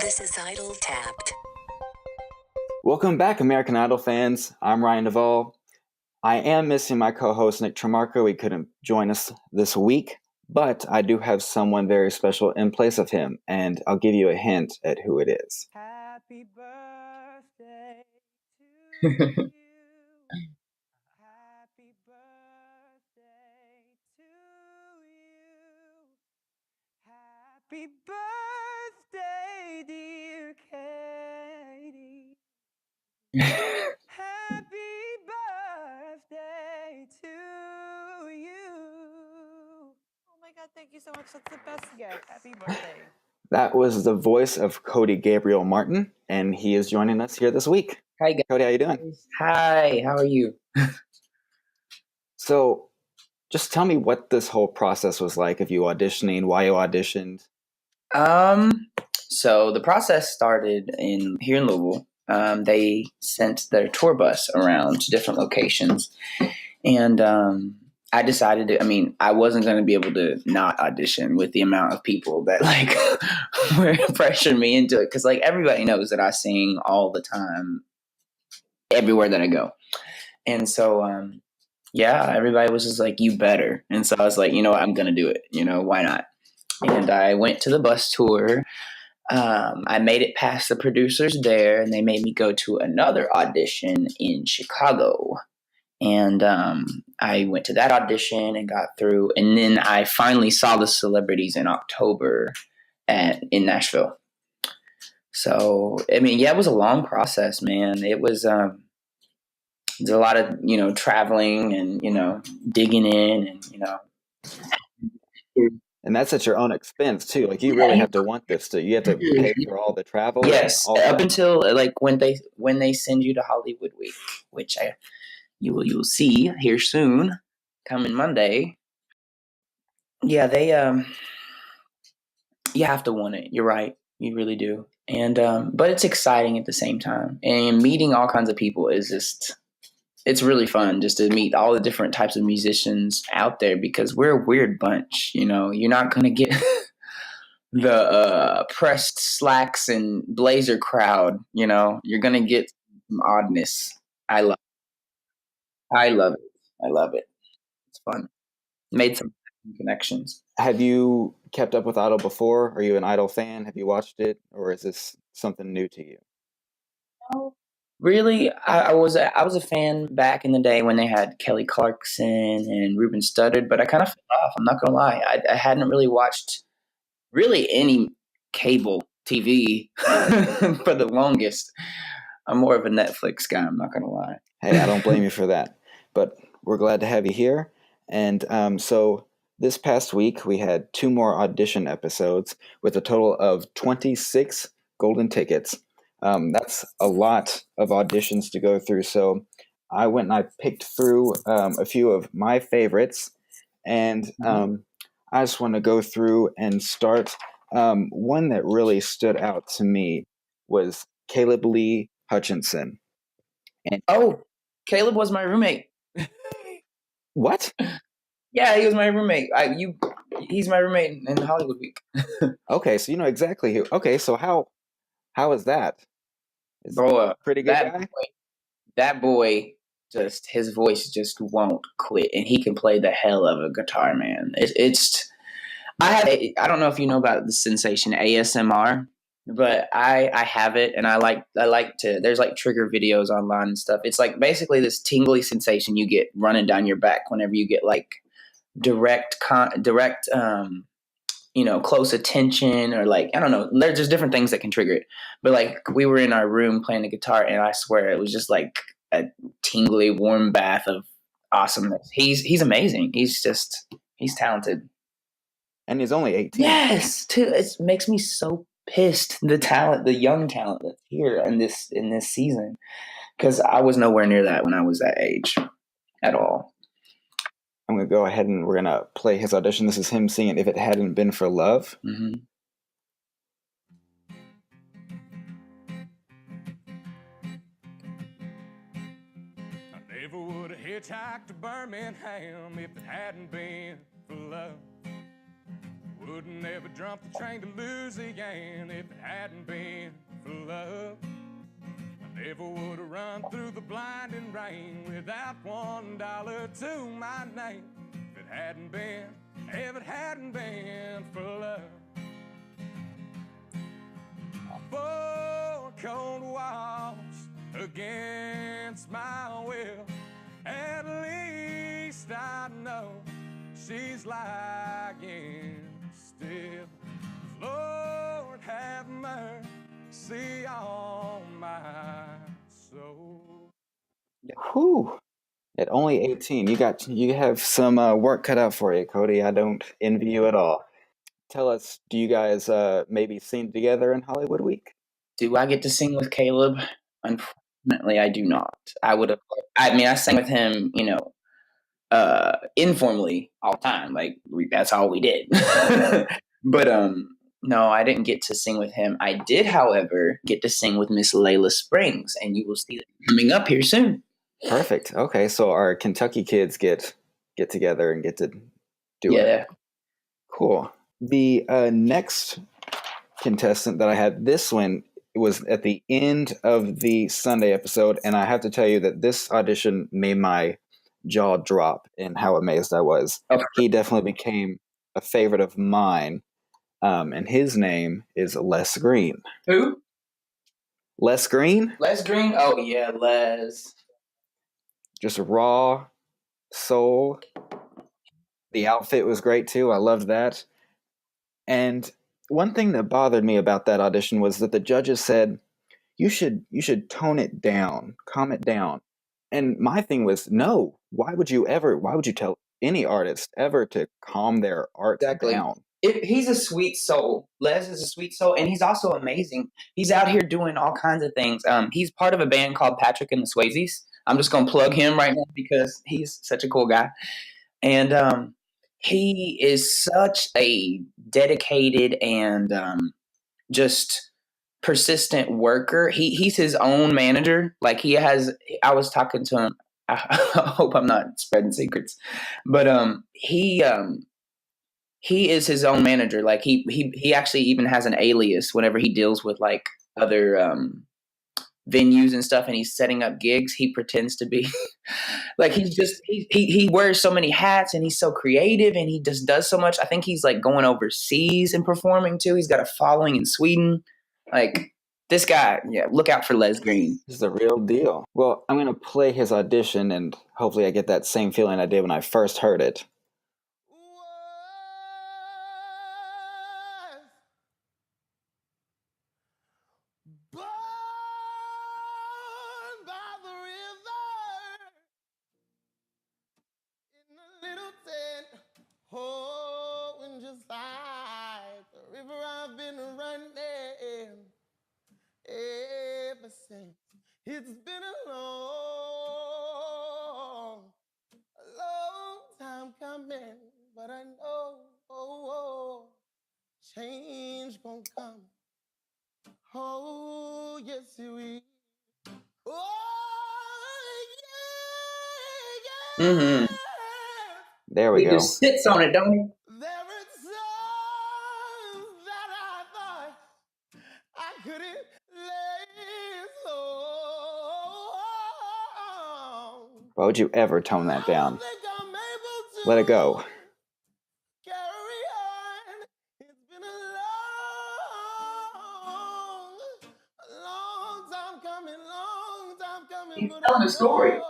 This is Idol Tapped. Welcome back, American Idol fans. I'm Ryan Duvall. I am missing my co-host, Nick Tremarco. He couldn't join us this week, but I do have someone very special in place of him, and I'll give you a hint at who it is. Happy birthday to you. Happy birthday to you. Happy birthday, dear Katie. Happy birthday to you. Oh my God, thank you so much. That's the best gift. Happy birthday. That was the voice of Cody Gabriel Martin, and he is joining us here this week. Hi, guys. Cody, how you doing? Hi, how are you? So, just tell me what this whole process was like of you auditioning, why you auditioned. So the process started here in Louisville. They sent their tour bus around to different locations, and I decided I wasn't going to be able to not audition with the amount of people that were pressuring me into it, because everybody knows that I sing all the time, everywhere that I go, and so everybody was just like, "You better," and so I was like, "You know what? I'm going to do it. Why not?" And I went to the bus tour. I made it past the producers there, and they made me go to another audition in Chicago. And I went to that audition and got through. And then I finally saw the celebrities in October in Nashville. So, it was a long process, man. It was there's a lot of, traveling and, digging in and, And that's at your own expense too. You really have to want this too. You have to pay for all the travel. Yes, all up until when they send you to Hollywood Week, which you will see here soon, coming Monday. Yeah, they you have to want it. You're right, you really do. And but it's exciting at the same time. And meeting all kinds of people is it's really fun just to meet all the different types of musicians out there, because we're a weird bunch. You're not gonna get the pressed slacks and blazer crowd. You're gonna get some oddness. I love it. I love it. It's fun. Made some connections. Have you kept up with Idol before? Are you an Idol fan? Have you watched it, or is this something new to you? Really, I was a fan back in the day when they had Kelly Clarkson and Ruben Studdard, but I kind of fell off. I'm not gonna lie. I hadn't really watched really any cable TV for the longest. I'm more of a Netflix guy. I'm not gonna lie. Hey, I don't blame you for that. But we're glad to have you here. And so this past week we had 2 more audition episodes with a total of 26 golden tickets. That's a lot of auditions to go through. So I went and I picked through a few of my favorites, and I just want to go through and start. One that really stood out to me was Caleb Lee Hutchinson. And Caleb was my roommate. What? Yeah, he was my roommate. He's my roommate in Hollywood Week. Okay, so you know exactly who. Okay, so how is that? Is Bro, he a pretty good guy? That boy, just his voice just won't quit, and he can play the hell of a guitar, man. I don't know if you know about the sensation ASMR, but I have it, and I like to. There's trigger videos online and stuff. It's basically this tingly sensation you get running down your back whenever you get direct close attention, or I don't know. There's just different things that can trigger it. But we were in our room playing the guitar, and I swear it was just a tingly warm bath of awesomeness. He's amazing. He's talented. And he's only 18. Yes, too. It makes me so pissed. The young talent that's here in this season, because I was nowhere near that when I was that age at all. I'm going to go ahead and we're going to play his audition. This is him singing If It Hadn't Been for Love. Mm-hmm. I never would have hitchhiked to Birmingham if it hadn't been for love. Wouldn't ever jump the train to Louisiana if it hadn't been for love. I never would have run through the blinding rain without $1 to my name if it hadn't been for love. 4 cold walls against my will. At least I know she's lying still. Lord have mercy on my soul. Whew. At only 18, you have some work cut out for you, Cody. I don't envy you at all. Tell us, do you guys maybe sing together in Hollywood Week? Do I get to sing with Caleb? Unfortunately, I do not. I sang with him, informally all the time. Like that's all we did. But no, I didn't get to sing with him. I did, however, get to sing with Miss Layla Springs, and you will see that coming up here soon. Perfect. Okay, so our Kentucky kids get together and get to do it. Yeah. Cool. The next contestant that I had, this one was at the end of the Sunday episode, and I have to tell you that this audition made my jaw drop in how amazed I was. Okay. He definitely became a favorite of mine, and his name is Les Green. Who? Les Green? Les Green? Oh, yeah, Les. Just raw soul. The outfit was great, too. I loved that. And one thing that bothered me about that audition was that the judges said, you should tone it down, calm it down. And my thing was, no, why would you tell any artist ever to calm their art down? He's a sweet soul. Les is a sweet soul, and he's also amazing. He's out here doing all kinds of things. He's part of a band called Patrick and the Swayzes. I'm just going to plug him right now because he's such a cool guy. And he is such a dedicated and just persistent worker. He's his own manager. Like I was talking to him. I hope I'm not spreading secrets, but he is his own manager. Like he actually even has an alias whenever he deals with like other venues and stuff, and he's setting up gigs. He pretends to be like he wears so many hats, and he's so creative, and he just does so much. I think he's like going overseas and performing too. He's got a following in Sweden. Like this guy, yeah, look out for Les Green. This is the real deal. Well, I'm going to play his audition, and hopefully I get that same feeling I did when I first heard it. Just like the river I've been running ever since. It's been a long time coming, but I know change gon' come. Oh, yes, it will. Oh, yeah. Mm-hmm. There we go. He just sits on it, don't he? There are songs that I thought I couldn't lay long. Why would you ever tone that down? Let it go. Carry on. It's been a long time coming, He's telling a story.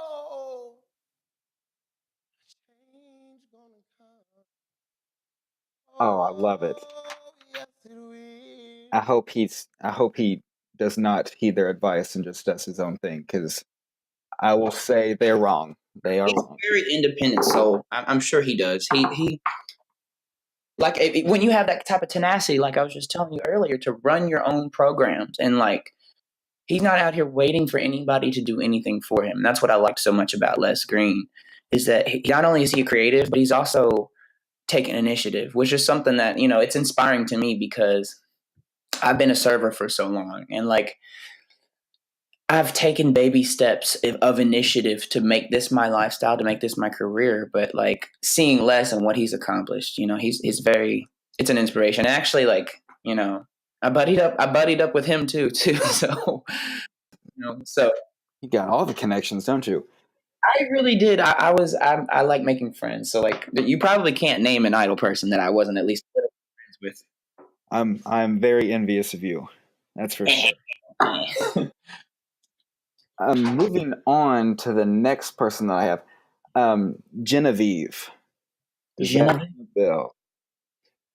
Oh, I love it. I hope he does not heed their advice and just does his own thing, because I will say they're wrong. They are wrong. He's a very independent soul. I'm sure he does. He like when you have that type of tenacity, like I was just telling you earlier, to run your own programs, and like he's not out here waiting for anybody to do anything for him. And that's what I liked so much about Les Green, is that not only is he creative, but he's also taking initiative, which is something that, it's inspiring to me because I've been a server for so long, and like I've taken baby steps of initiative to make this my lifestyle, to make this my career. But like seeing Les and what he's accomplished, he's very it's an inspiration. And actually, like, I buddied up with him too. So, so You got all the connections, don't you? I really did. I like making friends. So like, you probably can't name an Idol person that I wasn't at least a little friends with. I'm very envious of you. That's for sure. Moving on to the next person that I have, Genevieve. Does that Genevieve? ring a bell?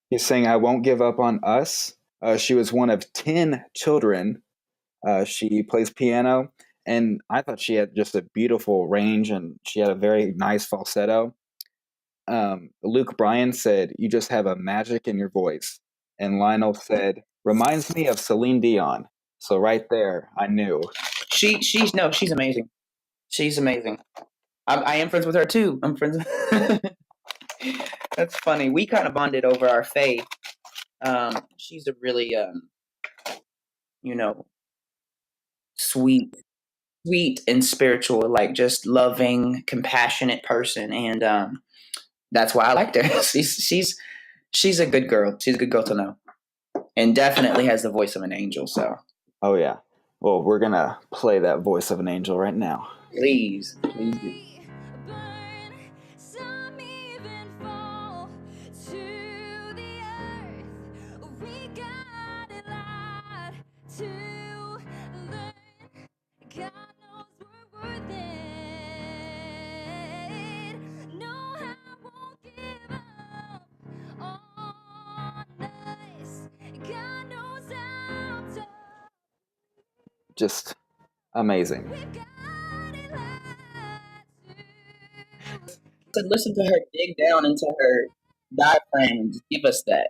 He's saying, "I won't give up on us." She was one of 10 children. She plays piano, and I thought she had just a beautiful range, and she had a very nice falsetto. Luke Bryan said, "You just have a magic in your voice." And Lionel said, "Reminds me of Celine Dion." So right there, I knew. She's amazing. She's amazing. I am friends with her too. I'm friends with That's funny. We kind of bonded over our faith. She's a really, sweet, and spiritual, like just loving, compassionate person, and that's why I liked her. She's a good girl. She's a good girl to know, and definitely has the voice of an angel. So, Oh yeah. Well, we're gonna play that voice of an angel right now. please do. Burn, some even fall to the earth. We got a lot to learn. God knows we're worth it. No, I won't give up on us. God knows I'm tough. Just amazing. We've got a lot to To listen to her dig down into her diaphragm and just give us that.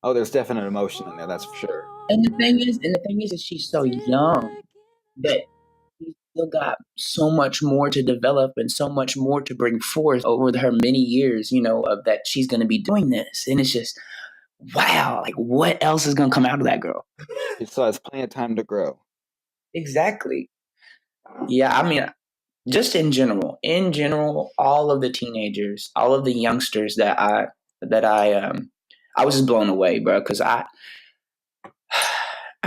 Oh, there's definite emotion in there, that's for sure. And the thing is, that she's so young that she's still got so much more to develop and so much more to bring forth over her many years, of that she's going to be doing this. And it's just, wow, like what else is going to come out of that girl? She still has plenty of time to grow. Exactly. Yeah, I mean, just in general, all of the teenagers, all of the youngsters that I was just blown away, bro. Because I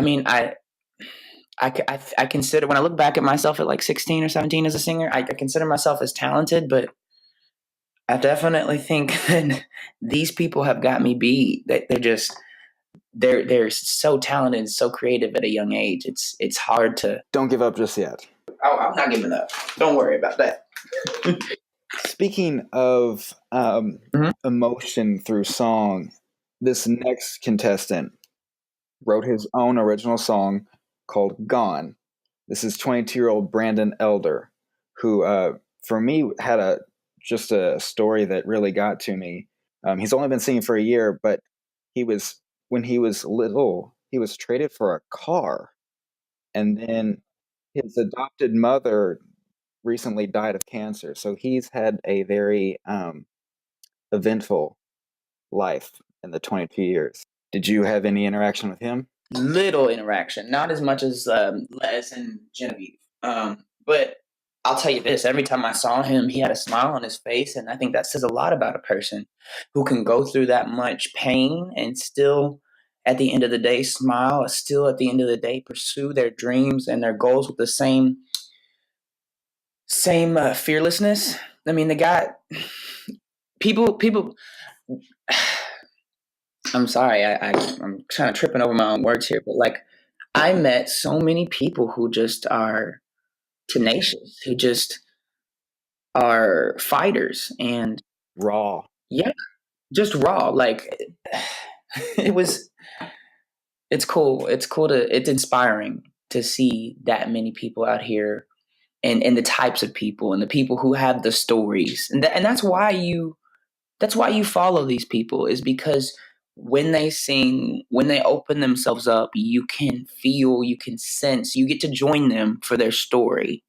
mean, I consider, when I look back at myself at like 16 or 17 as a singer, I consider myself as talented, but I definitely think that these people have got me beat. That they're so talented and so creative at a young age. It's hard to. Don't give up just yet. Oh, I'm not giving up. Don't worry about that. Speaking of emotion through song, this next contestant wrote his own original song called Gone. This is 22-year-old Brandon Elder, who, for me, had just a story that really got to me. He's only been singing for a year, but when he was little, he was traded for a car. And then his adopted mother recently died of cancer. So he's had a very eventful life in the 22 years. Did you have any interaction with him? Little interaction, not as much as in Genevieve. But I'll tell you this: every time I saw him, he had a smile on his face, and I think that says a lot about a person who can go through that much pain and still, at the end of the day, smile. Still, at the end of the day, pursue their dreams and their goals with the same fearlessness. I mean, the guy. People. I'm sorry, I'm kind of tripping over my own words here, but like, I met so many people who just are tenacious, who just are fighters, and Raw. yeah, just raw. Like, it's cool. It's inspiring to see that many people out here, and the types of people and the people who have the stories, and that's why you follow these people, is because when they sing, when they open themselves up, you can feel, you can sense, you get to join them for their story.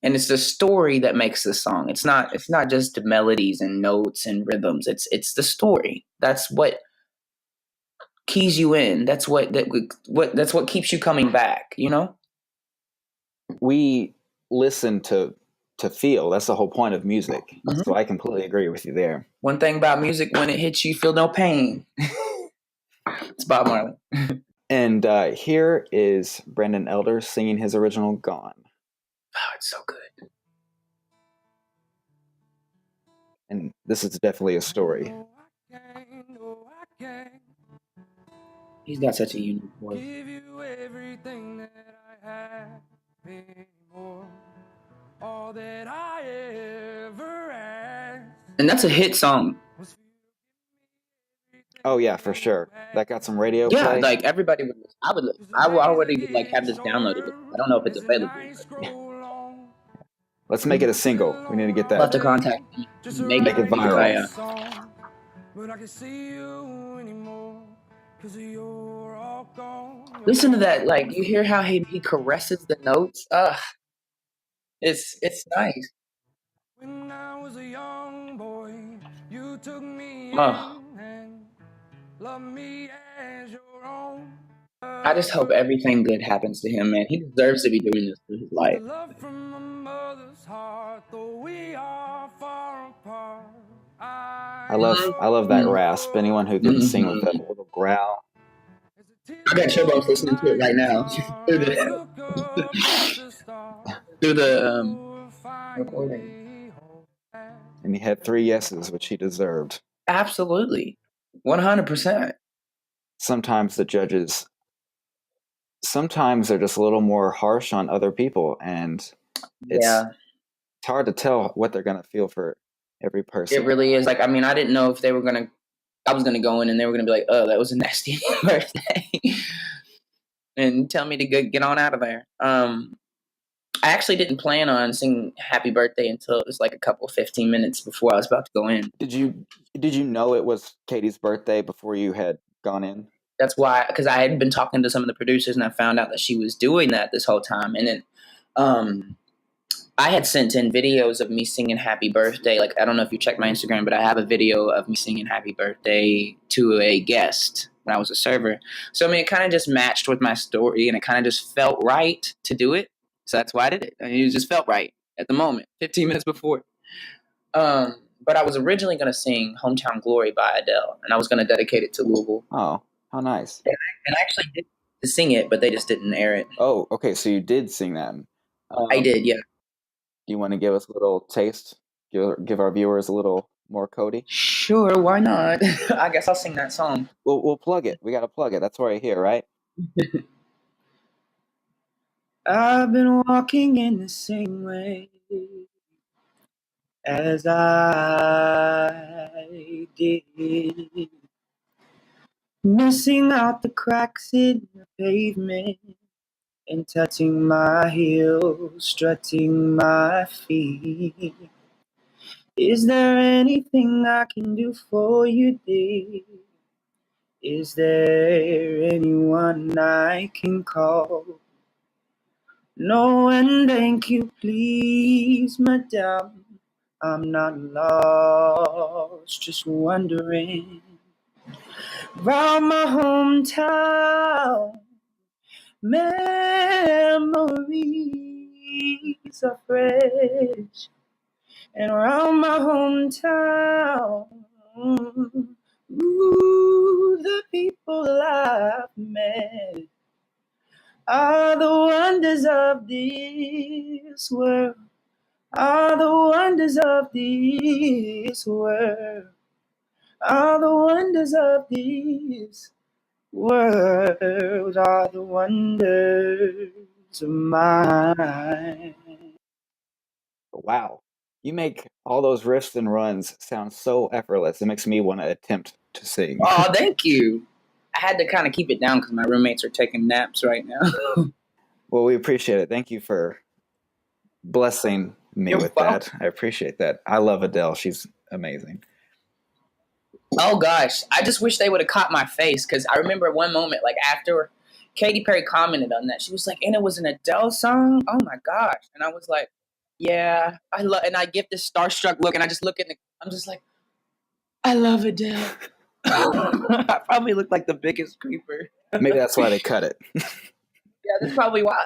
And it's the story that makes the song. It's not just the melodies and notes and rhythms. It's the story. That's what keys you in. That's what keeps you coming back, We listen to to feel. That's the whole point of music. So I completely agree with you there. One thing about music, when it hits you, you feel no pain. It's Bob Marley. And here is Brandon Elder singing his original Gone. Oh, it's so good. And this is definitely a story. He's got such a unique voice. Give you everything that I have anymore. All that I ever asked. And that's a hit song. Oh yeah, for sure. That got some radio Yeah, play. like everybody would. I already like have this downloaded. I don't know if it's available. Let's make it a single. We need to get I'll have to that. contact me. Make it viral. But I can see you anymore, 'cause you're all gone. Listen to that. Like you hear how he caresses the notes. It's nice. When I was a young boy, you took me Oh. in and loved me as your own. I just hope everything good happens to him, man. He deserves to be doing this through his life. The love from a mother's heart, though we are far apart. I love that rasp. Anyone who can sing with that little growl. I got Chubos listening to it right now through the recording. And he had 3 yeses, which he deserved. Absolutely, 100%. Sometimes the judges, they're just a little more harsh on other people, and it's hard to tell what they're gonna feel for every person. It really is. Like, I mean, I didn't know if I was gonna go in and they were gonna be like, "Oh, that was a nasty birthday," and tell me to get on out of there. I actually didn't plan on singing "Happy Birthday" until it was like 15 minutes before I was about to go in. Did you know it was Katie's birthday before you had gone in? That's why, because I had been talking to some of the producers and I found out that she was doing that this whole time. And then I had sent in videos of me singing "Happy Birthday." Like, I don't know if you checked my Instagram, but I have a video of me singing "Happy Birthday" to a guest when I was a server. So, I mean, it kind of just matched with my story and it kind of just felt right to do it. So that's why I did it. I mean, it just felt right at the moment, 15 minutes before. But I was originally going to sing "Hometown Glory" by Adele, and I was going to dedicate it to Louisville. Oh, how nice. And I actually did sing it, but they just didn't air it. Oh, okay, so you did sing that. I did, yeah. Do you want to give us a little taste? Give our viewers a little more Cody? Sure, why not? I guess I'll sing that song. We'll plug it. We got to plug it. That's right here, right? I've been walking in the same way as I did, missing out the cracks in the pavement and touching my heels, strutting my feet. Is there anything I can do for you, dear? Is there anyone I can call? No, and thank you, please, madame. I'm not lost, just wondering round my hometown. Memories are fresh, and around my hometown, ooh, the people I've met are the wonders of this world, are the wonders of this world, are the wonders of this world, are the wonders of mine. Wow. You make all those riffs and runs sound so effortless. It makes me want to attempt to sing. Oh, thank you. I had to kind of keep it down because my roommates are taking naps right now. Well, we appreciate it. Thank you for blessing me with that. I appreciate that. I love Adele. She's amazing. Oh, gosh. I just wish they would have caught my face because I remember one moment, like after Katy Perry commented on that, she was like, and it was an Adele song? Oh, my gosh. And I was like, yeah, and I get this starstruck look and I just look I'm just like, I love Adele. I probably look like the biggest creeper. Maybe that's why they cut it. Yeah, that's probably why.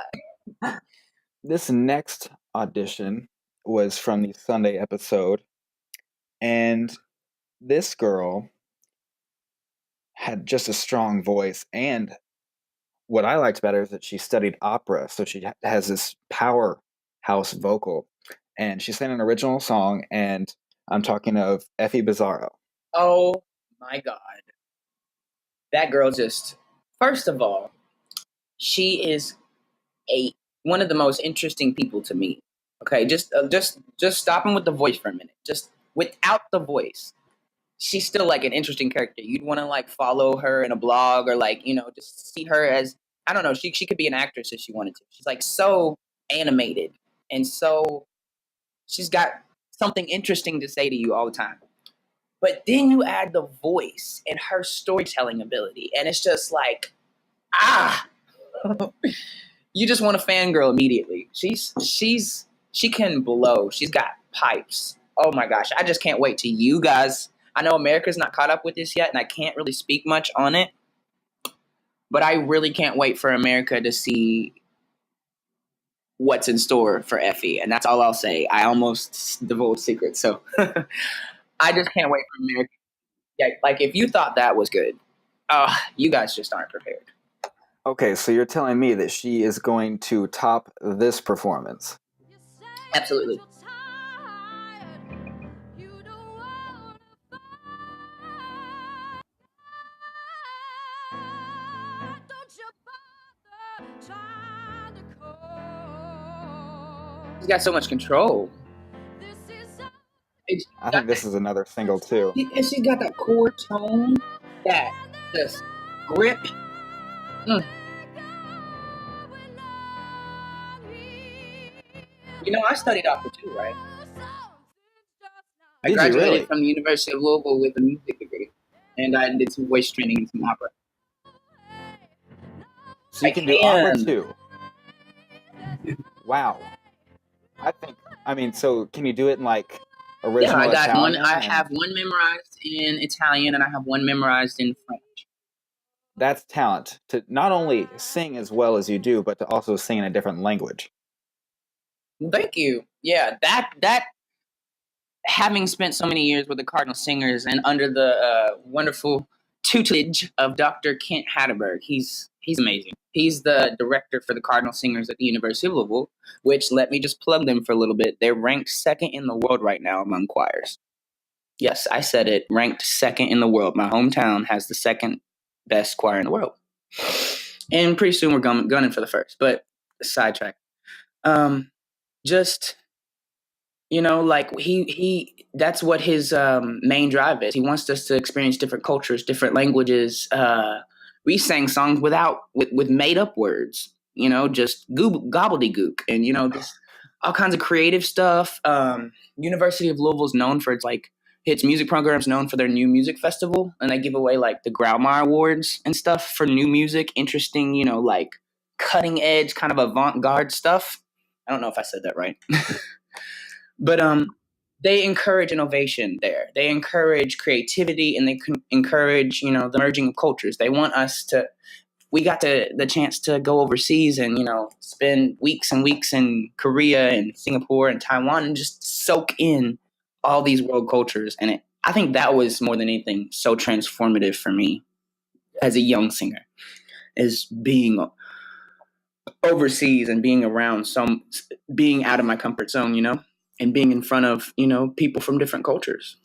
This next audition was from the Sunday episode, and this girl had just a strong voice, and what I liked better is that she studied opera, so she has this powerhouse vocal, and she sang an original song, and I'm talking of Effie Bizzarro. Oh my God. That girl just, first of all, she is one of the most interesting people to meet. Okay, just stopping with the voice for a minute. Just without the voice, she's still like an interesting character. You'd want to like follow her in a blog or like just see her as, I don't know. She could be an actress if she wanted to. She's like so animated and so she's got something interesting to say to you all the time. But then you add the voice and her storytelling ability, and it's just like you just want to fangirl immediately. She can blow. She's got pipes. Oh my gosh. I just can't wait till you guys. I know America's not caught up with this yet, and I can't really speak much on it. But I really can't wait for America to see what's in store for Effie. And that's all I'll say. I almost divulged secrets. So I just can't wait for America. Yeah, like if you thought that was good, you guys just aren't prepared. Okay, so you're telling me that she is going to top this performance? Absolutely. She's got so much control. I think this is another single too. And she's got that core tone, that just grip. I studied opera too, right? I graduated from the University of Louisville with a music degree, and I did some voice training and some opera. So you can do opera too. Wow. So can you do it in like original Italian? I have one memorized in Italian, and I have one memorized in French. That's talent, to not only sing as well as you do, but to also sing in a different language. Thank you. Yeah, that having spent so many years with the Cardinal Singers and under the wonderful tutelage of Dr. Kent Hatterberg, he's amazing. He's the director for the Cardinal Singers at the University of Louisville, which, let me just plug them for a little bit. They're ranked second in the world right now among choirs. Yes, I said it. Ranked second in the world. My hometown has the second best choir in the world. And pretty soon we're gunning for the first. But sidetrack. Just, like he that's what his main drive is. He wants us to experience different cultures, different languages. We sang songs with made up words, just gobbledygook and, just all kinds of creative stuff. University of Louisville is known for its music programs, known for their new music festival. And they give away like the Graumar Awards and stuff for new music, interesting, like cutting edge kind of avant-garde stuff. I don't know if I said that right. But they encourage innovation there. They encourage creativity, and they encourage, the merging of cultures. They want us to. We got the chance to go overseas and spend weeks and weeks in Korea and Singapore and Taiwan and just soak in all these world cultures. And I think that was more than anything so transformative for me as a young singer, is being overseas and being around being out of my comfort zone, and being in front of, people from different cultures.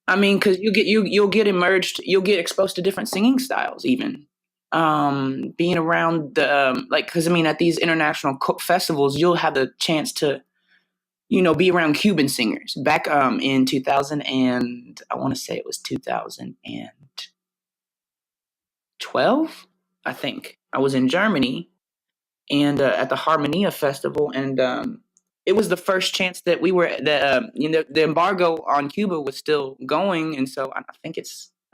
I mean, because you'll get immersed, you'll get exposed to different singing styles, even being around the because at these international festivals, you'll have the chance to, be around Cuban singers. Back in 2000 and I want to say it was 2012, I think I was in Germany and at the Harmonia Festival, and it was the first chance that we were the embargo on Cuba was still going, and so I think I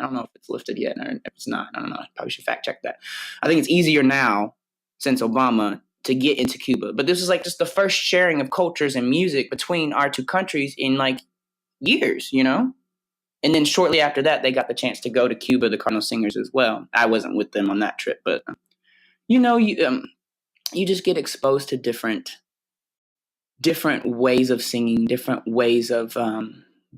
don't know if it's lifted yet, or if it's not. I don't know. I probably should fact check that. I think it's easier now since Obama to get into Cuba, but this is like just the first sharing of cultures and music between our two countries in like years, And then shortly after that, they got the chance to go to Cuba, the Cardinal Singers as well. I wasn't with them on that trip, but you just get exposed to different different ways of singing, different ways of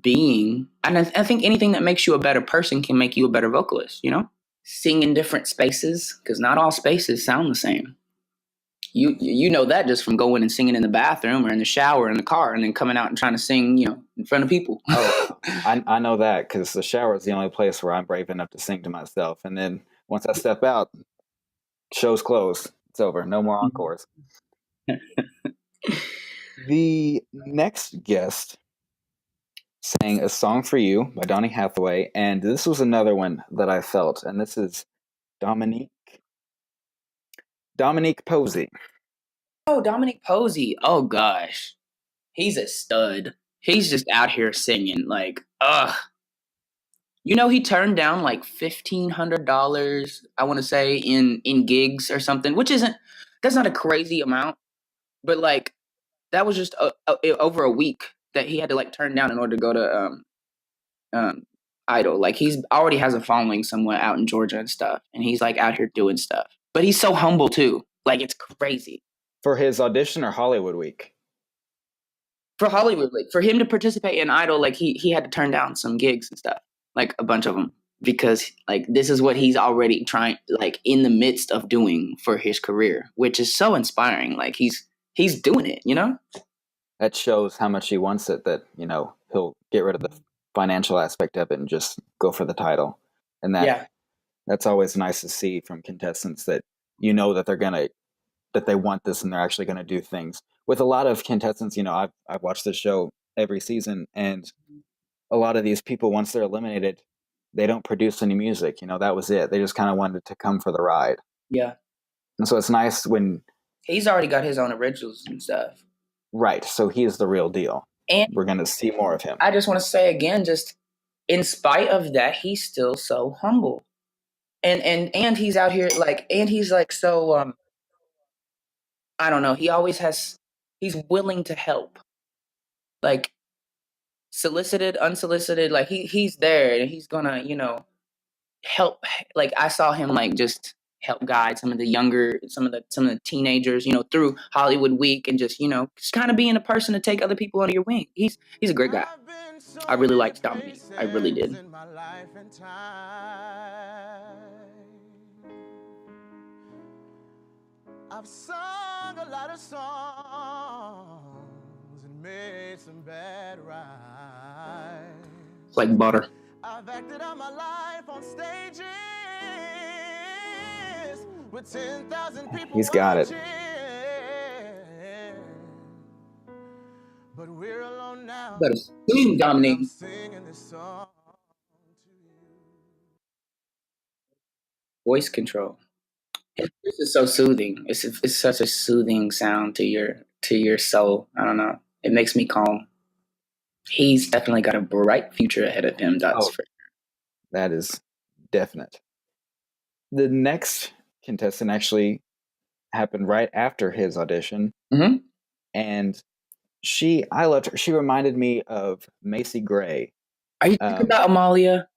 being. And I think anything that makes you a better person can make you a better vocalist, you know? Sing in different spaces, because not all spaces sound the same. You know that just from going and singing in the bathroom or in the shower or in the car and then coming out and trying to sing, you know, in front of people. Oh, I know that because the shower is the only place where I'm brave enough to sing to myself. And then once I step out, show's closed. It's over. No more encores. The next guest sang A Song for You by Donny Hathaway, and this was another one that I felt, and this is Dominique Posey. Oh, Dominic Posey. Oh gosh. He's a stud. He's just out here singing like, ugh. You know, he turned down like $1,500, I want to say, in gigs or something, that's not a crazy amount, but like that was just over a week that he had to like turn down in order to go to Idol. Like he's already has a following somewhere out in Georgia and stuff, and he's like out here doing stuff. But he's so humble too. Like it's crazy. For his audition or Hollywood Week? For Hollywood, like for him to participate in Idol, like he had to turn down some gigs and stuff, like a bunch of them, because like this is what he's already trying, like in the midst of doing for his career, which is so inspiring. Like he's doing it, you know? That shows how much he wants it, that, you know, he'll get rid of the financial aspect of it and just go for the title. And that's always nice to see from contestants, that you know that that they want this and they're actually going to do things. With a lot of contestants, you know, I've watched this show every season, and a lot of these people, once they're eliminated, they don't produce any music. You know, that was it. They just kind of wanted to come for the ride. Yeah. And so it's nice when he's already got his own originals and stuff. Right. So he's the real deal. And we're going to see more of him. I just want to say again, just in spite of that, he's still so humble. And he's out here like, and he's like so I don't know, he's willing to help. Like solicited, unsolicited, like he's there and he's gonna, you know, help. Like I saw him like just help guide some of the teenagers, you know, through Hollywood Week, and just, you know, just kind of being a person to take other people under your wing. He's a great guy. I really liked Dominique. I really did. I've sung a lot of songs and made some bad rhymes. Like butter. I've acted out my life on stages with 10,000 people. He's got it. But we're alone now. Better sing, Dominique. I'm singing this song to you. Voice control. This is so soothing. It's such a soothing sound to your soul. I don't know. It makes me calm. He's definitely got a bright future ahead of him. That's for sure. That is definite. The next contestant actually happened right after his audition. Mm-hmm. And I loved her. She reminded me of Macy Gray. Are you talking about Amalia?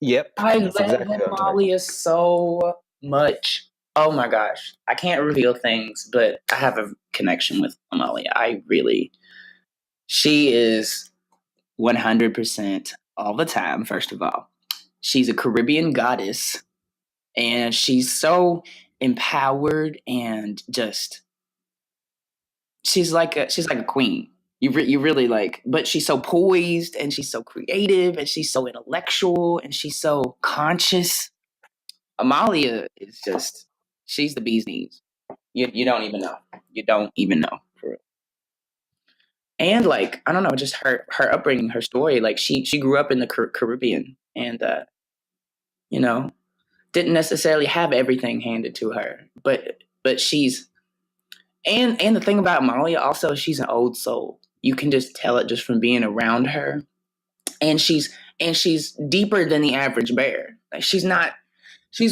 Yep. I love Amalia so much. Oh my gosh. I can't reveal things, but I have a connection with Amalia. She is 100% all the time, first of all. She's a Caribbean goddess, and she's so empowered and just, she's like a queen. You really like, but she's so poised, and she's so creative, and she's so intellectual, and she's so conscious. Amalia is just, she's the bee's knees. You don't even know. You don't even know, for real. And like, I don't know, just her upbringing, her story. Like she grew up in the Caribbean, and you know, didn't necessarily have everything handed to her, but she's, and the thing about Amalia also, she's an old soul. You can just tell it just from being around her, and she's deeper than the average bear. Like she's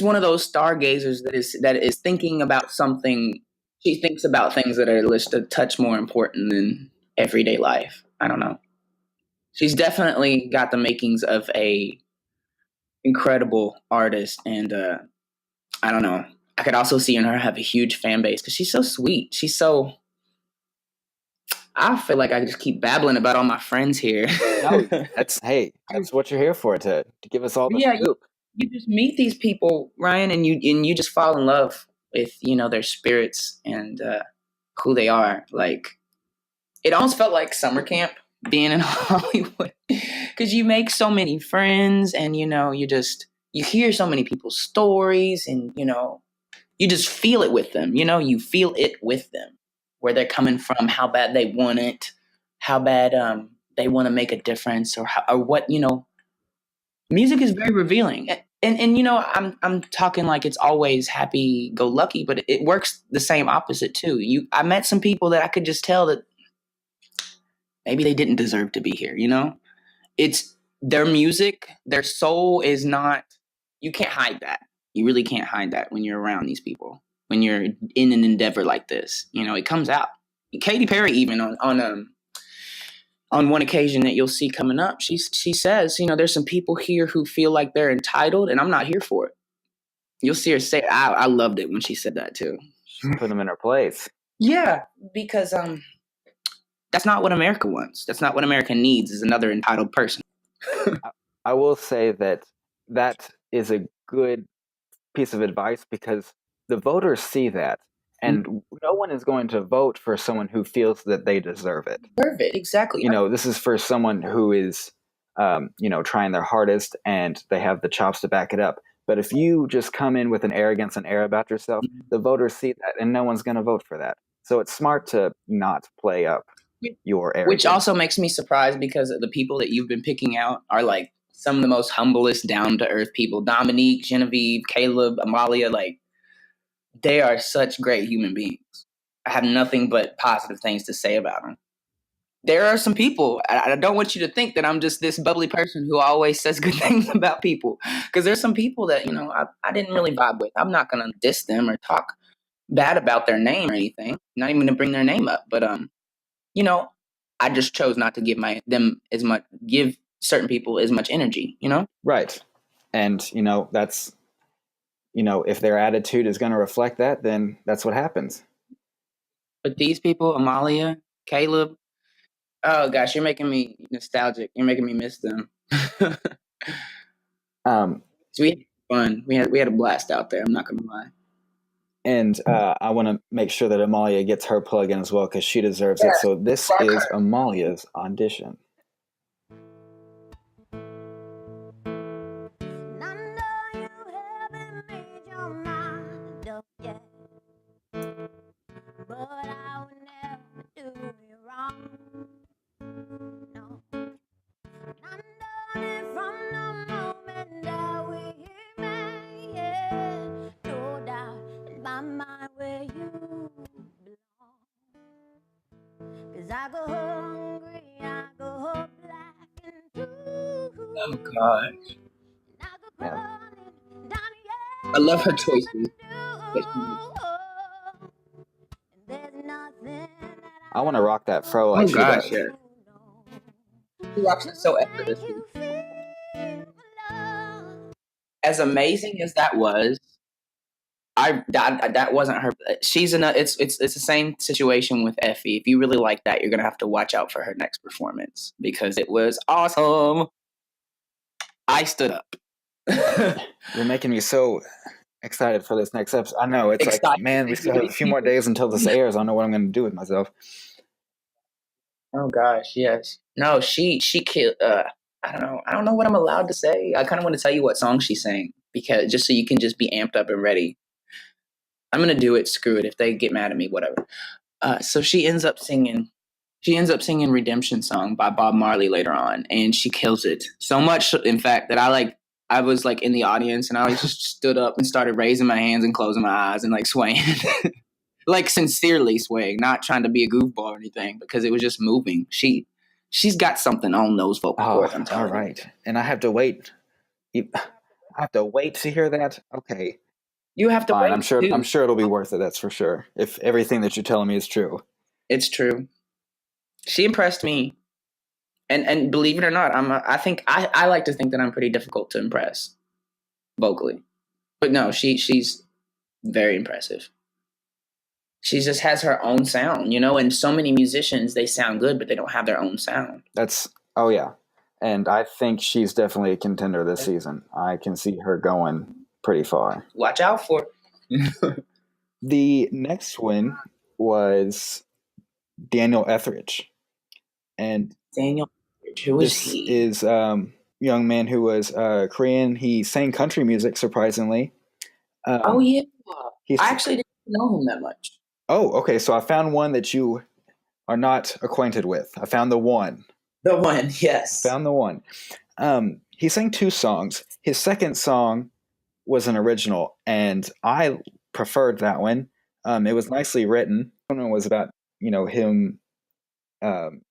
one of those stargazers that is thinking about something. She thinks about things that are just a touch more important than everyday life. I don't know. She's definitely got the makings of a incredible artist, and I don't know. I could also see in her have a huge fan base because she's so sweet. She's so, I feel like I just keep babbling about all my friends here. No, that's what you're here for, to give us all the Yeah, scoop. you just meet these people, Ryan, and you just fall in love with their spirits and who they are. Like, it almost felt like summer camp being in Hollywood, because you make so many friends, and you hear so many people's stories, and you just feel it with them. You feel it with them, where they're coming from, how bad they want it, how bad they want to make a difference, or what. Music is very revealing. And I'm talking like it's always happy go lucky, but it works the same opposite too. I met some people that I could just tell that maybe they didn't deserve to be here. It's their music, their soul is not. You can't hide that. You really can't hide that when you're around these people. When you're in an endeavor like this, it comes out. Katy Perry, even on one occasion that you'll see coming up, she says, there's some people here who feel like they're entitled, and I'm not here for it. You'll see her say it. I loved it when she said that too. Just put them in her place. Yeah, because that's not what America wants. That's not what America needs, is another entitled person. I will say that is a good piece of advice, because the voters see that, and no one is going to vote for someone who feels that they deserve it. Deserve it, exactly. This is for someone who is, trying their hardest, and they have the chops to back it up. But if you just come in with an arrogance and air about yourself, the voters see that, and no one's going to vote for that. So it's smart to not play up your arrogance. Which also makes me surprised, because the people that you've been picking out are like some of the most humblest, down-to-earth people. Dominique, Genevieve, Caleb, Amalia, like, they are such great human beings. I have nothing but positive things to say about them. There are some people, I don't want you to think that I'm just this bubbly person who always says good things about people, because there's some people that, I didn't really vibe with. I'm not going to diss them or talk bad about their name or anything, not even to bring their name up. But, I just chose not to give certain people as much energy, Right. And, that's, if their attitude is going to reflect that, then that's what happens. But these people, Amalia, Caleb, oh gosh, you're making me nostalgic. You're making me miss them. So we had fun. We had a blast out there. I'm not gonna lie. And I want to make sure that Amalia gets her plug in as well, because she deserves it. So this is Amalia's audition. And I know you haven't made your mind up yet, but I would never do you wrong. No, and I done it from the moment that we met. No doubt in my mind where you belong. 'Cause I go hungry, I go black and blue. Oh God, I go crawling down I love her choices. I want to rock that fro like she does. Yeah. She rocks it so effortlessly. As amazing as that was, that wasn't her. She's in a. It's the same situation with Effie. If you really like that, you're gonna have to watch out for her next performance, because it was awesome. I stood up. You're making me so excited for this next episode. I know, it's Excited. like, man, we still have a few more days until this airs. I don't know what I'm going to do with myself. Oh gosh, yes. No, she killed. I don't know what I'm allowed to say. I kind of want to tell you what song she sang, because just so you can just be amped up and ready. I'm gonna do it. Screw it. If they get mad at me, whatever. So she ends up singing "Redemption Song" by Bob Marley later on, and she kills it so much. In fact, that I was like in the audience, and I just stood up and started raising my hands and closing my eyes and like swaying, like sincerely swaying, not trying to be a goofball or anything, because it was just moving. She's got something on those vocal cords. I'm telling all right. And I have to wait. I have to wait to hear that. Okay. You have to wait. I'm sure it'll be worth it. That's for sure. If everything that you're telling me is true. It's true. She impressed me. And believe it or not, I like to think that I'm pretty difficult to impress vocally. But no, she's very impressive. She just has her own sound, and so many musicians, they sound good, but they don't have their own sound. Oh yeah. And I think she's definitely a contender this season. I can see her going pretty far. Watch out for it. The next one was Daniel Etheridge. And Daniel, who is this he? is young man who was Korean. He sang country music, surprisingly. Oh, yeah. He's, I actually didn't know him that much. Oh, okay. So I found one that you are not acquainted with. I found the one. The one, yes. Found the one. He sang 2 songs. His second song was an original, and I preferred that one. It was nicely written. One was about him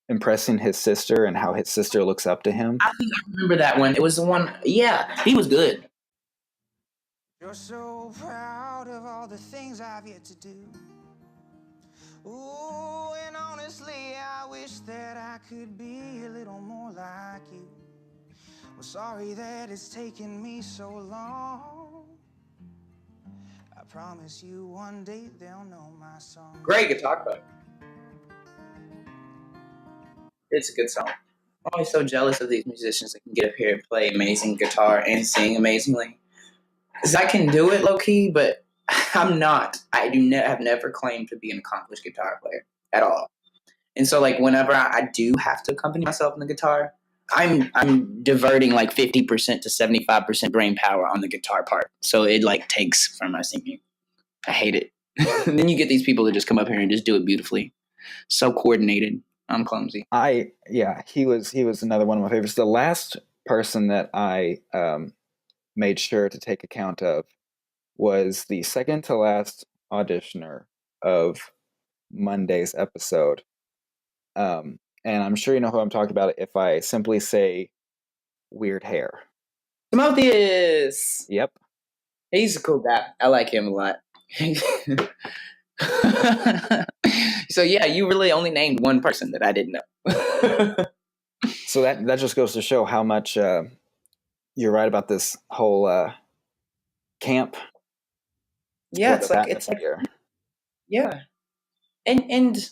impressing his sister and how his sister looks up to him. I think I remember that one. It was the one. Yeah, he was good. You're so proud of all the things I've yet to do. Ooh, and honestly, I wish that I could be a little more like you. Well, sorry that it's taken me so long. I promise you one day they'll know my song. Great guitar player. It's a good song. I'm always so jealous of these musicians that can get up here and play amazing guitar and sing amazingly. Because I can do it low-key, but I'm not. I have never claimed to be an accomplished guitar player at all. And so, like, whenever I do have to accompany myself on the guitar, I'm diverting like 50% to 75% brain power on the guitar part. So it like takes from my singing. I hate it. And then you get these people that just come up here and just do it beautifully. So coordinated. I'm clumsy. He was another one of my favorites. The last person that I made sure to take account of was the second to last auditioner of Monday's episode. And I'm sure you know who I'm talking about if I simply say weird hair. Timotheus! Yep. He's a cool guy. I like him a lot. So yeah, you really only named one person that I didn't know. So that just goes to show how much you're right about this whole camp. Yeah, it's like yeah, and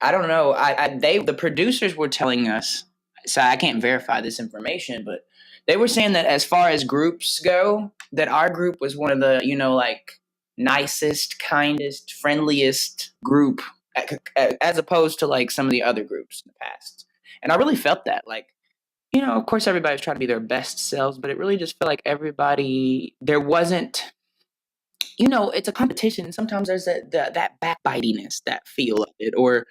I don't know. The producers were telling us, so I can't verify this information, but they were saying that as far as groups go, that our group was one of the like nicest, kindest, friendliest group as opposed to like some of the other groups in the past. And I really felt that, like, of course everybody's trying to be their best selves, but it really just felt like there wasn't, it's a competition. Sometimes there's that backbitiness, that feel of it, or,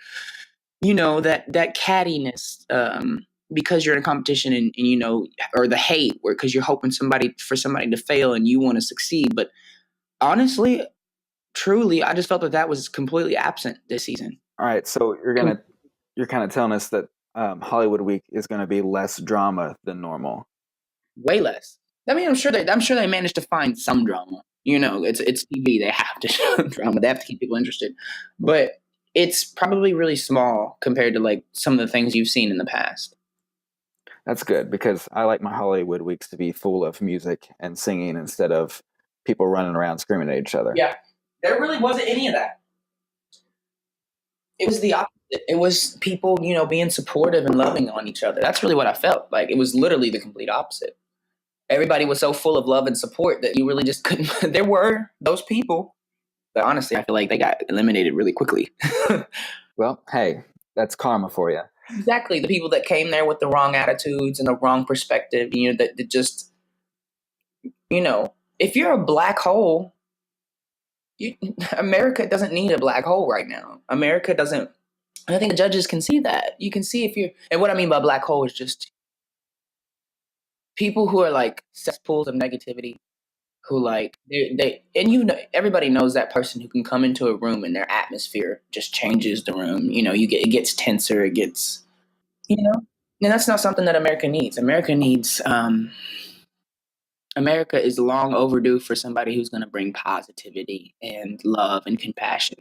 that cattiness, because you're in a competition and or the hate, or because you're hoping for somebody to fail and you want to succeed. But honestly, truly, I just felt that was completely absent this season. All right, so you're kind of telling us that Hollywood Week is going to be less drama than normal. Way less. I mean, I'm sure they managed to find some drama. It's TV. They have to show drama. They have to keep people interested. But it's probably really small compared to like some of the things you've seen in the past. That's good, because I like my Hollywood Weeks to be full of music and singing instead of people running around screaming at each other. Yeah, there really wasn't any of that. It was the opposite. It was people, being supportive and loving on each other. That's really what I felt like. It was literally the complete opposite. Everybody was so full of love and support that you really just couldn't. There were those people, but honestly, I feel like they got eliminated really quickly. Well, hey, that's karma for you. Exactly. The people that came there with the wrong attitudes and the wrong perspective, that just, if you're a black hole, America doesn't need a black hole right now. America doesn't. I think the judges can see that. You can see if you're, and what I mean by black hole is just people who are like cesspools of negativity, who like everybody knows that person who can come into a room and their atmosphere just changes the room. It gets tenser, it gets, and that's not something that America needs. America is long overdue for somebody who's going to bring positivity and love and compassion.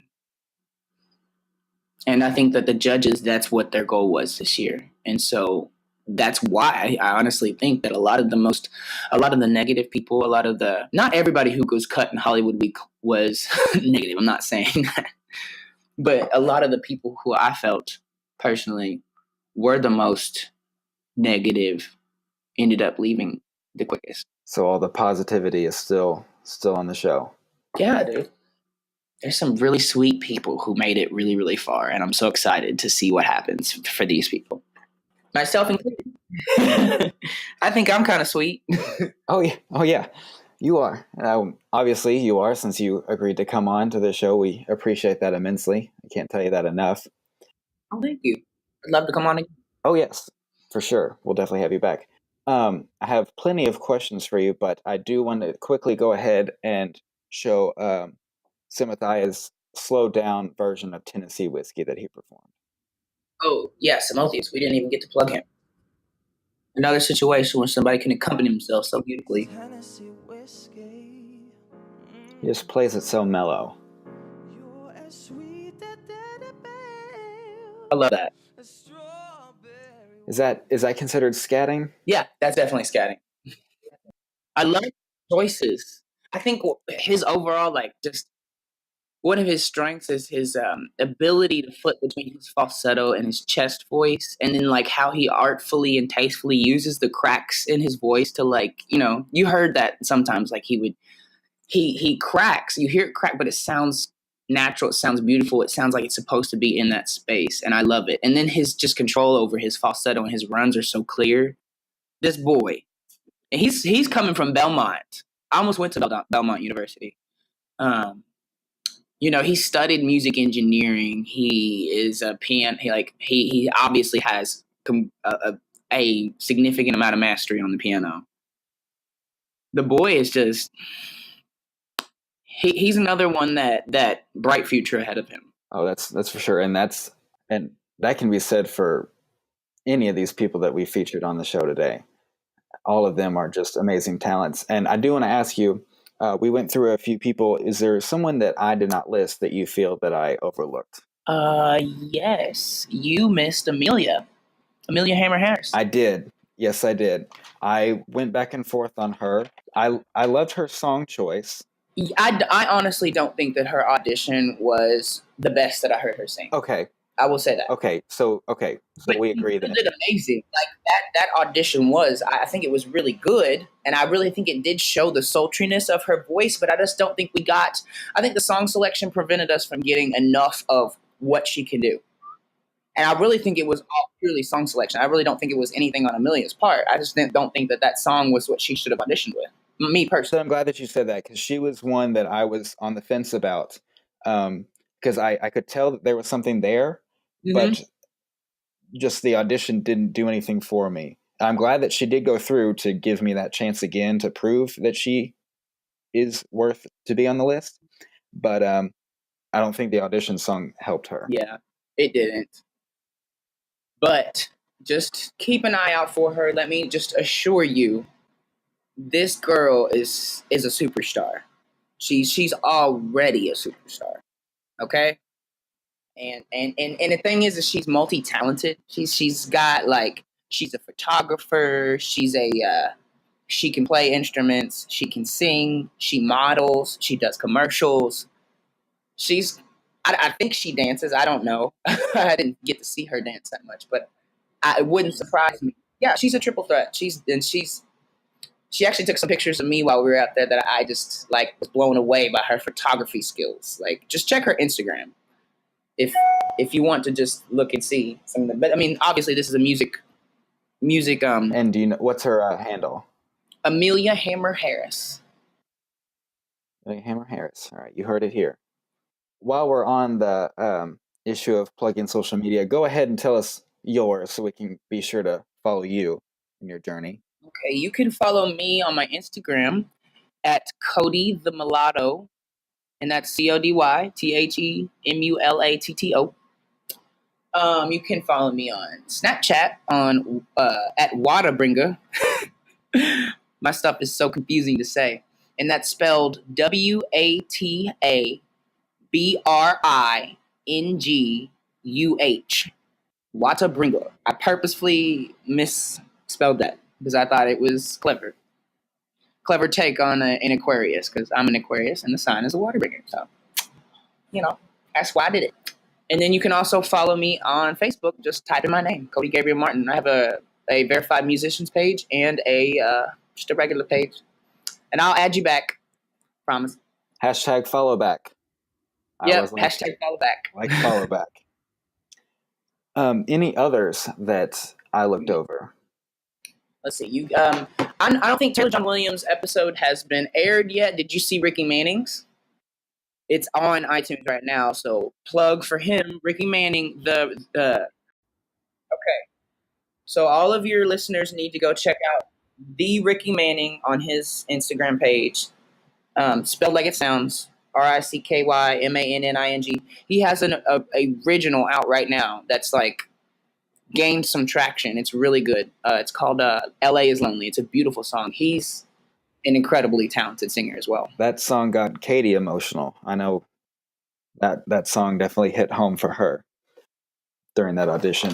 And I think that the judges, that's what their goal was this year. And so that's why I honestly think that a lot of the negative people, not everybody who goes cut in Hollywood Week was negative. I'm not saying that, but a lot of the people who I felt personally were the most negative ended up leaving the quickest. So all the positivity is still on the show. Yeah, dude. There's some really sweet people who made it really, really far, and I'm so excited to see what happens for these people. Myself included. I think I'm kind of sweet. Oh yeah, you are. Obviously, you are, since you agreed to come on to the show. We appreciate that immensely. I can't tell you that enough. Oh, thank you. I'd love to come on again. Oh yes, for sure. We'll definitely have you back. I have plenty of questions for you, but I do want to quickly go ahead and show Simathia's slowed down version of Tennessee Whiskey that he performed. Oh, yeah, Simotheus. We didn't even get to plug him. Another situation where somebody can accompany himself so beautifully. Tennessee whiskey. He just plays it so mellow. You're as sweet as Teddy Bear. I love that. A strawberry. Is that considered scatting? Yeah, that's definitely scatting. I love choices. I think his overall, just one of his strengths is his ability to flip between his falsetto and his chest voice, and then how he artfully and tastefully uses the cracks in his voice to you heard that sometimes he cracks, you hear it crack, but it sounds natural, it sounds beautiful, it sounds like it's supposed to be in that space, and I love it. And then his just control over his falsetto and his runs are so clear. This boy, and he's coming from Belmont. I almost went to Belmont University. He studied music engineering. He is a piano. He obviously has a significant amount of mastery on the piano. The boy is just he's another one that bright future ahead of him. Oh, that's for sure, and that can be said for any of these people that we featured on the show today. All of them are just amazing talents. And I do want to ask you, we went through a few people. Is there someone that I did not list that you feel that I overlooked? Yes. You missed Amelia Hammer Harris. I did. Yes, I did. I went back and forth on her. I loved her song choice. I honestly don't think that her audition was the best that I heard her sing. Okay. I will say that. Okay, so we agree then. It did amazing. That audition I think it was really good, and I really think it did show the sultriness of her voice, but I just don't think I think the song selection prevented us from getting enough of what she can do. And I really think it was all purely song selection. I really don't think it was anything on Amelia's part. I just don't think that song was what she should have auditioned with. Me personally. So I'm glad that you said that, because she was one that I was on the fence about, because I could tell that there was something there, but just the audition didn't do anything for me. I'm glad that she did go through to give me that chance again to prove that she is worth to be on the list. But I don't think the audition song helped her. Yeah, it didn't. But just keep an eye out for her. Let me just assure you, this girl is a superstar. She's already a superstar. Okay? And the thing is that she's multi-talented. She's got she's a photographer, she can play instruments, she can sing, she models, she does commercials. I think she dances. I don't know. I didn't get to see her dance that much, but it wouldn't surprise me. Yeah, she's a triple threat. She actually took some pictures of me while we were out there that I just was blown away by her photography skills. Just check her Instagram if you want to just look and see some of the. But I mean, obviously, this is a music. And do you know what's her handle? Amelia Hammer Harris. Amelia Hammer Harris. All right, you heard it here. While we're on the issue of plugging social media, go ahead and tell us yours so we can be sure to follow you in your journey. Okay, you can follow me on my Instagram at Cody the Mulatto, and that's CodyThemulaTto. You can follow me on Snapchat on at Whatabringer. My stuff is so confusing to say, and that's spelled WATABRINGUH. Watabringa. I purposefully misspelled that because I thought it was clever. Clever take on an Aquarius, because I'm an Aquarius and the sign is a water bringer. So, that's why I did it. And then you can also follow me on Facebook. Just type in my name, Cody Gabriel Martin. I have a verified musicians page and just a regular page. And I'll add you back. Promise. Hashtag follow back. Yep, hashtag follow back. Like follow back. Any others that I looked over? Let's see. I don't think Taylor John Williams' episode has been aired yet. Did you see Ricky Manning's? It's on iTunes right now, so plug for him, Ricky Manning. Okay. So all of your listeners need to go check out the Ricky Manning on his Instagram page, spelled like it sounds, RickYManning. He has a original out right now that's like gained some traction. It's really good. It's called "LA Is Lonely." It's a beautiful song. He's an incredibly talented singer as well. That song got Katie emotional. I know that song definitely hit home for her during that audition.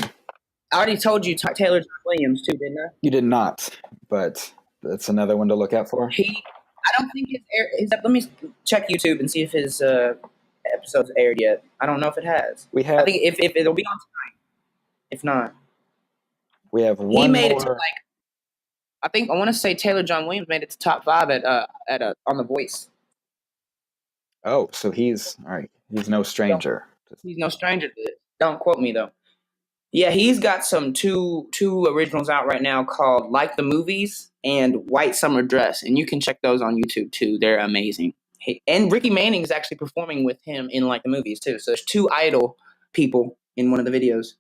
I already told you Taylor John Williams too, didn't I? You did not, but that's another one to look out for. I don't think his let me check YouTube and see if his episode's aired yet. I don't know if it has. I think if it'll be on tonight. If not, we have one. He made more. It to I want to say Taylor John Williams made it to top 5 on The Voice. Oh, so he's all right. He's no stranger. He's no stranger to it. Don't quote me though. Yeah, he's got some two originals out right now called "Like the Movies" and "White Summer Dress," and you can check those on YouTube too. They're amazing. And Ricky Manning is actually performing with him in "Like the Movies" too. So there's 2 Idol people in one of the videos.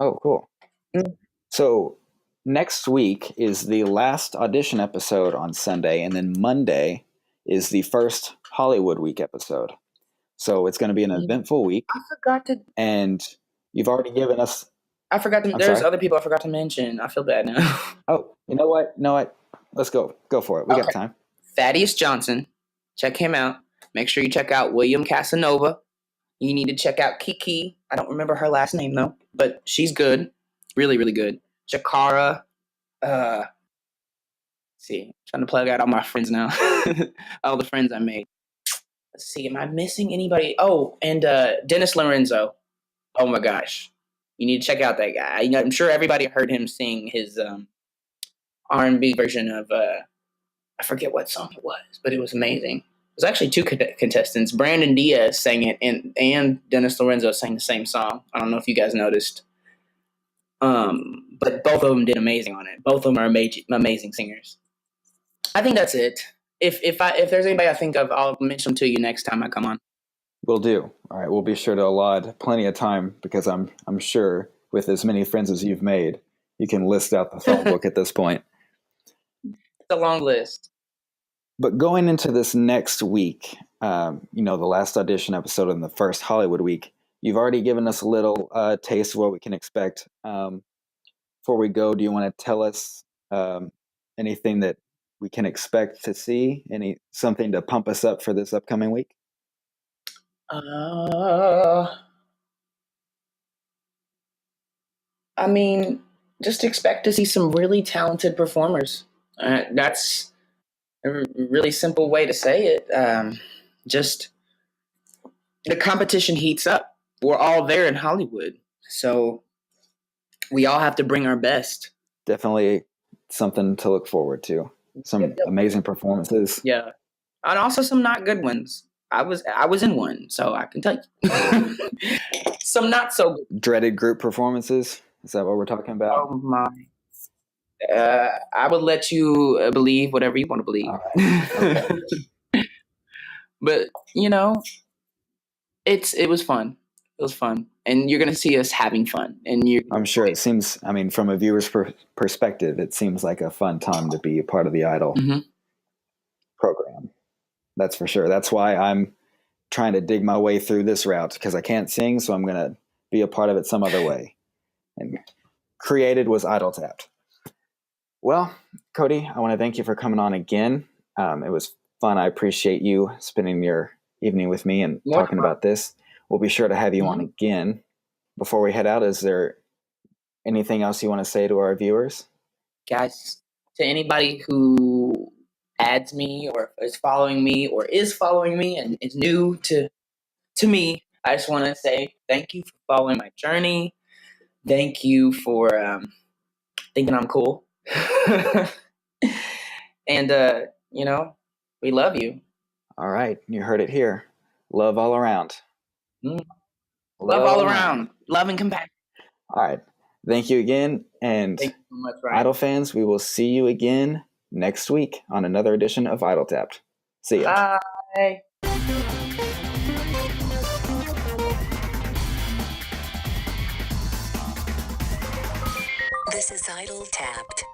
Oh, cool. Mm-hmm. So next week is the last audition episode on Sunday, and then Monday is the first Hollywood Week episode. So it's going to be an eventful week. I forgot to. And you've already given us. I forgot to. There's other people I forgot to mention. I feel bad now. Oh, you know what? Let's go. Go for it. We got time. Thaddeus Johnson. Check him out. Make sure you check out William Casanova. You need to check out Kiki. I don't remember her last name though, but she's good. Really, really good. Jakara. See, trying to plug out all my friends now. All the friends I made. Let's see, am I missing anybody? Oh, and Dennis Lorenzo. Oh my gosh. You need to check out that guy. I'm sure everybody heard him sing his R&B version of, I forget what song it was, but it was amazing. It was actually 2 contestants. Brandon Diaz sang it, and Dennis Lorenzo sang the same song. I don't know if you guys noticed. But both of them did amazing on it. Both of them are amazing singers. I think that's it. If there's anybody I think of, I'll mention them to you next time I come on. Will do. All right, we'll be sure to allot plenty of time because I'm sure with as many friends as you've made, you can list out the phone book at this point. It's a long list. But going into this next week, the last audition episode in the first Hollywood Week, you've already given us a little taste of what we can expect. Before we go, do you want to tell us anything that we can expect to see? Something to pump us up for this upcoming week? I mean, just expect to see some really talented performers. That's a really simple way to say it. Just the competition heats up. We're all there in Hollywood, so we all have to bring our best. Definitely something to look forward to. Some amazing performances. Yeah, and also some not good ones. I was in one, so I can tell you. Some not so good. Dreaded group performances. Is that what we're talking about? Oh my! I would let you believe whatever you want to believe. Right. Okay. But it was fun. It was fun, and you're gonna see us having fun. And I'm sure it seems. I mean, from a viewer's perspective, it seems like a fun time to be a part of the Idol program. That's for sure. That's why I'm trying to dig my way through this route because I can't sing, so I'm gonna be a part of it some other way. And created was Idol Tapped. Well, Cody, I want to thank you for coming on again. It was fun. I appreciate you spending your evening with me and talking about this. We'll be sure to have you on again. before we head out, is there anything else you want to say to our viewers? Guys, to anybody who adds me or is following me and is new to me, I just want to say thank you for following my journey. Thank you for thinking I'm cool. And, we love you. All right, you heard it here. Love all around. Love all around. Love and compassion. All right. Thank you again. And Thank you so much, Ryan. Idol fans, we will see you again next week on another edition of Idol Tapped. See ya. Bye. This is Idol Tapped.